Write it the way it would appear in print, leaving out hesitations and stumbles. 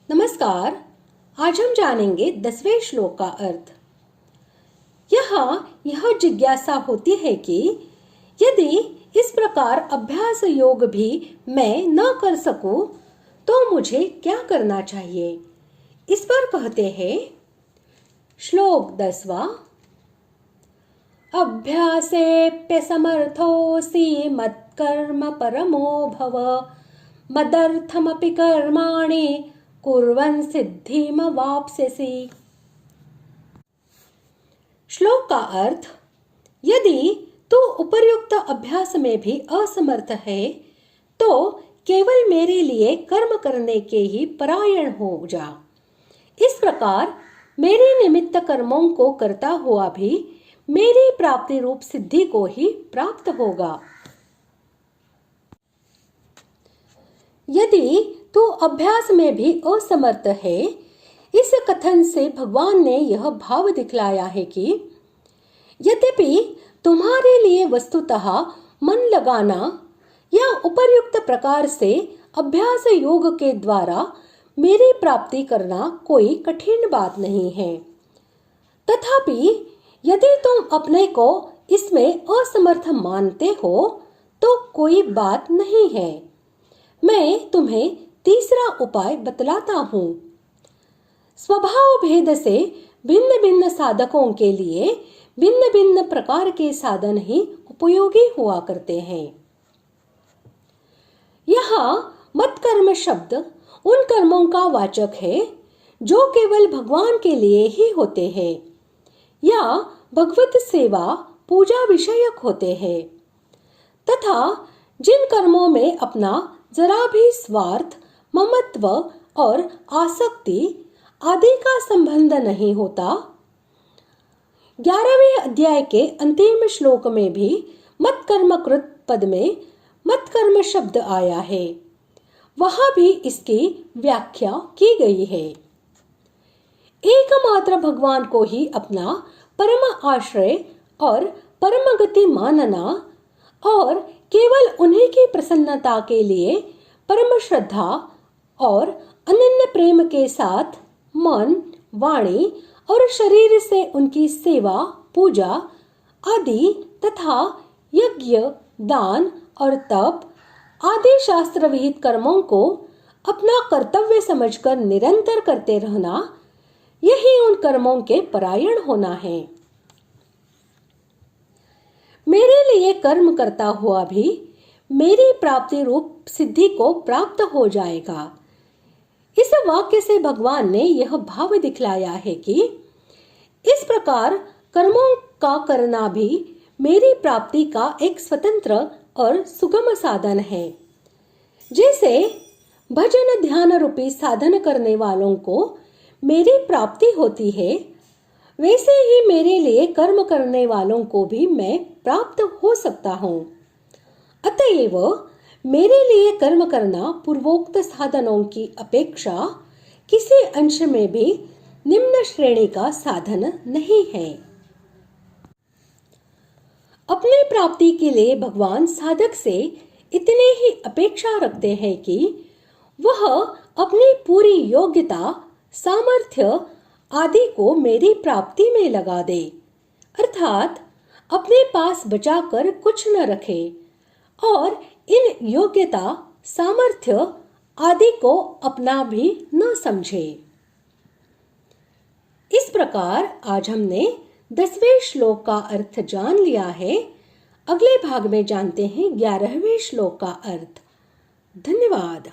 नमस्कार। आज हम जानेंगे 10वें श्लोक का अर्थ। यहाँ यह जिज्ञासा होती है कि यदि इस प्रकार अभ्यास योग भी मैं न कर सकूं, तो मुझे क्या करना चाहिए। इस पर कहते हैं श्लोक 10वां। अभ्यासेऽप्यसमर्थोऽसि मत्कर्म परमो भव मदर्थमपि कर्माणि कुर्वन् सिद्धिमवाप्स्यसि। श्लोक का अर्थ, यदि तू उपर्युक्त अभ्यास में भी असमर्थ है तो केवल मेरे लिए कर्म करने के ही परायण हो जा। इस प्रकार मेरे निमित्त कर्मों को करता हुआ भी मेरी प्राप्ति रूप सिद्धि को ही प्राप्त होगा। यदि तू अभ्यास में भी असमर्थ है, इस कथन से भगवान ने यह भाव दिखलाया है कि यद्यपि तुम्हारे लिए वस्तुतः मन लगाना या उपर्युक्त प्रकार से अभ्यास योग के द्वारा मेरी प्राप्ति करना कोई कठिन बात नहीं है, तथापि यदि तुम अपने को इसमें असमर्थ मानते हो तो कोई बात नहीं है। मैं तुम्हें तीसरा उपाय बतलाता हूँ। स्वभाव भेद से भिन्न भिन्न साधकों के लिए भिन्न भिन्न प्रकार के साधन ही उपयोगी हुआ करते हैं। यहाँ मत्कर्म शब्द उन कर्मों का वाचक है जो केवल भगवान के लिए ही होते हैं या भगवत सेवा पूजा विषयक होते हैं, तथा जिन कर्मों में अपना जरा भी स्वार्थ, ममत्व और आसक्ति आदि का संबंध नहीं होता। 11वें अध्याय के अंतिम श्लोक में भी मत्कर्म कृत पद में मत्कर्म शब्द आया है, वहां भी इसकी व्याख्या की गई है। एकमात्र भगवान को ही अपना परम आश्रय और परम गति मानना और केवल उन्हीं की प्रसन्नता के लिए परम श्रद्धा और अनन्य प्रेम के साथ मन, वाणी और शरीर से उनकी सेवा, पूजा आदि तथा यज्ञ, दान और तप आदि शास्त्र विहित कर्मों को अपना कर्तव्य समझकर निरंतर करते रहना, यही उन कर्मों के परायण होना है। मेरे लिए कर्म करता हुआ भी मेरी प्राप्ति रूप सिद्धि को प्राप्त हो जाएगा। इस वाक्य से भगवान ने यह भाव दिखलाया है कि इस प्रकार कर्मों का करना भी मेरी प्राप्ति का एक स्वतंत्र और सुगम साधन है। जैसे भजन ध्यान रूपी साधन करने वालों को मेरी प्राप्ति होती है, वैसे ही मेरे लिए कर्म करने वालों को भी मैं प्राप्त हो सकता हूँ। अतएव मेरे लिए कर्म करना पूर्वोक्त साधनों की अपेक्षा किसी अंश में भी निम्न श्रेणी का साधन नहीं है। अपनी प्राप्ति के लिए भगवान साधक से इतने ही अपेक्षा रखते हैं कि वह अपनी पूरी योग्यता, सामर्थ्य आदि को मेरी प्राप्ति में लगा दे, अर्थात अपने पास बचाकर कुछ न रखे और इन योग्यता, सामर्थ्य आदि को अपना भी न समझे। इस प्रकार आज हमने 10वें श्लोक का अर्थ जान लिया है। अगले भाग में जानते हैं 11वें श्लोक का अर्थ। धन्यवाद।